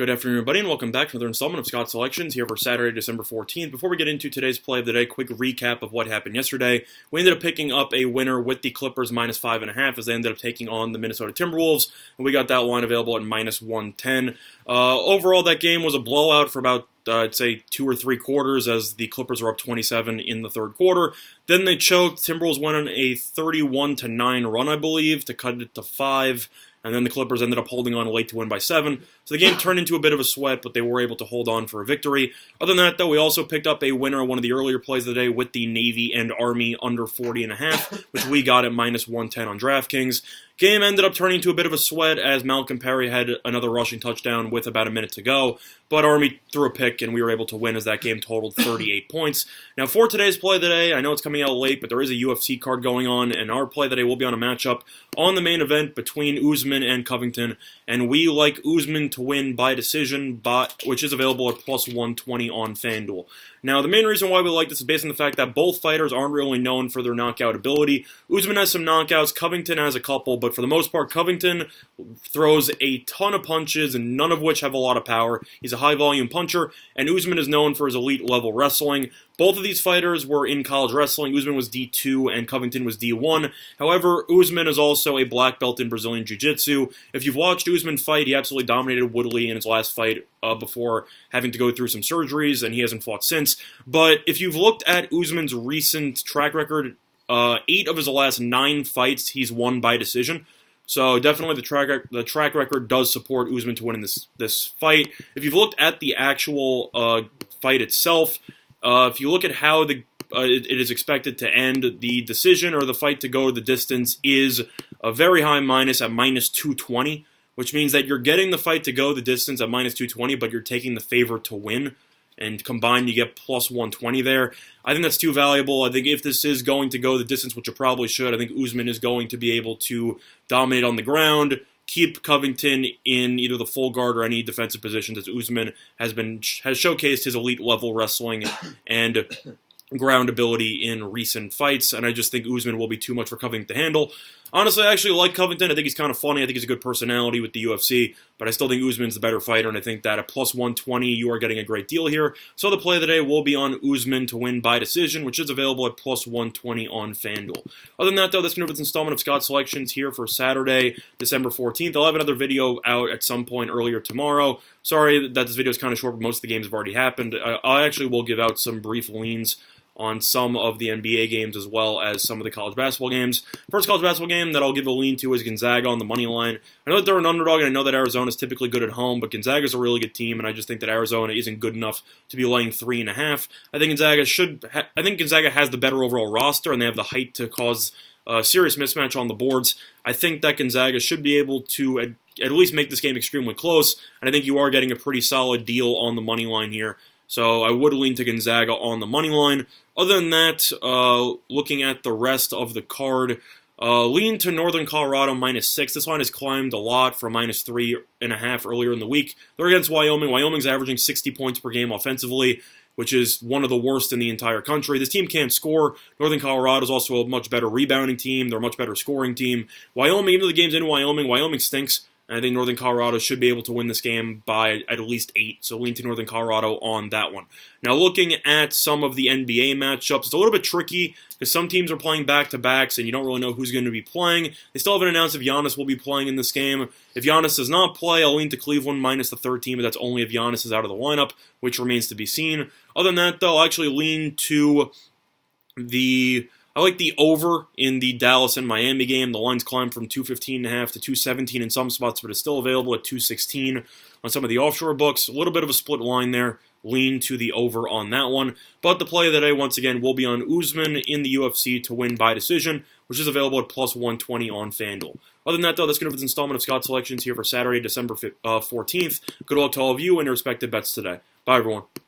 Good afternoon, everybody, and welcome back to another installment of Scott's Selections here for Saturday, December 14th. Before we get into today's play of the day, quick recap of what happened yesterday. We ended up picking up a winner with the Clippers minus 5.5 as they ended up taking on the Minnesota Timberwolves, and we got that line available at minus 110. Overall, that game was a blowout for about I'd say 2 or 3 quarters as the Clippers were up 27 in the third quarter. Then they choked. Timberwolves went on a 31-9 run, I believe, to cut it to 5. And then the Clippers ended up holding on late to win by 7. So the game turned into a bit of a sweat, but they were able to hold on for a victory. Other than that, though, we also picked up a winner on one of the earlier plays of the day with the Navy and Army under 40.5, which we got at minus 110 on DraftKings. Game ended up turning into a bit of a sweat as Malcolm Perry had another rushing touchdown with about a minute to go, but Army threw a pick and we were able to win as that game totaled 38 points. Now for today's play of the day, I know it's coming out late, but there is a UFC card going on, and our play of the day will be on a matchup on the main event between Usman and Covington, and we like Usman to win by decision, which is available at plus 120 on FanDuel. Now, the main reason why we like this is based on the fact that both fighters aren't really known for their knockout ability. Usman has some knockouts, Covington has a couple, but for the most part, Covington throws a ton of punches, and none of which have a lot of power. He's a high-volume puncher, and Usman is known for his elite-level wrestling. Both of these fighters were in college wrestling. Usman was D2 and Covington was D1. However, Usman is also a black belt in Brazilian Jiu-Jitsu. If you've watched Usman fight, he absolutely dominated Woodley in his last fight before having to go through some surgeries, and he hasn't fought since. But if you've looked at Usman's recent track record, 8 of his last 9 fights he's won by decision. So definitely the track record does support Usman to win in this fight. If you've looked at the actual fight itself, if you look at how it is expected to end, the decision or the fight to go the distance is a very high minus at minus 220, which means that you're getting the fight to go the distance at minus 220, but you're taking the favorite to win. And combined, you get plus 120 there. I think that's too valuable. I think if this is going to go the distance, which it probably should, I think Usman is going to be able to dominate on the ground, keep Covington in either the full guard or any defensive positions, as Usman has showcased his elite level wrestling and ground ability in recent fights, and I just think Usman will be too much for Covington to handle. Honestly, I actually like Covington. I think he's kind of funny. I think he's a good personality with the UFC, but I still think Usman's the better fighter, and I think that at plus 120, you are getting a great deal here. So the play of the day will be on Usman to win by decision, which is available at plus 120 on FanDuel. Other than that, though, that's going to be this installment of Scott's Selections here for Saturday, December 14th. I'll have another video out at some point earlier tomorrow. Sorry that this video is kind of short, but most of the games have already happened. I actually will give out some brief leans on some of the NBA games as well as some of the college basketball games. First college basketball game that I'll give a lean to is Gonzaga on the money line. I know that they're an underdog, and I know that Arizona is typically good at home, but Gonzaga's a really good team, and I just think that Arizona isn't good enough to be laying 3.5. I think Gonzaga has the better overall roster, and they have the height to cause a serious mismatch on the boards. I think that Gonzaga should be able to at least make this game extremely close, and I think you are getting a pretty solid deal on the money line here. So I would lean to Gonzaga on the money line. Other than that, looking at the rest of the card, lean to Northern Colorado minus 6. This line has climbed a lot from minus 3.5 earlier in the week. They're against Wyoming. Wyoming's averaging 60 points per game offensively, which is one of the worst in the entire country. This team can't score. Northern Colorado is also a much better rebounding team. They're a much better scoring team. Wyoming, even though the game's in Wyoming stinks. And I think Northern Colorado should be able to win this game by at least 8, so lean to Northern Colorado on that one. Now, looking at some of the NBA matchups, it's a little bit tricky because some teams are playing back-to-backs and you don't really know who's going to be playing. They still haven't announced if Giannis will be playing in this game. If Giannis does not play, I'll lean to Cleveland minus the 13, but that's only if Giannis is out of the lineup, which remains to be seen. Other than that, though, I'll actually lean to I like the over in the Dallas and Miami game. The line's climbed from 215.5 to 217 in some spots, but it's still available at 216 on some of the offshore books. A little bit of a split line there. Lean to the over on that one. But the play of the day, once again, will be on Usman in the UFC to win by decision, which is available at plus 120 on FanDuel. Other than that, though, that's going to be this installment of Scott's Selections here for Saturday, December 14th. Good luck to all of you and your respective bets today. Bye, everyone.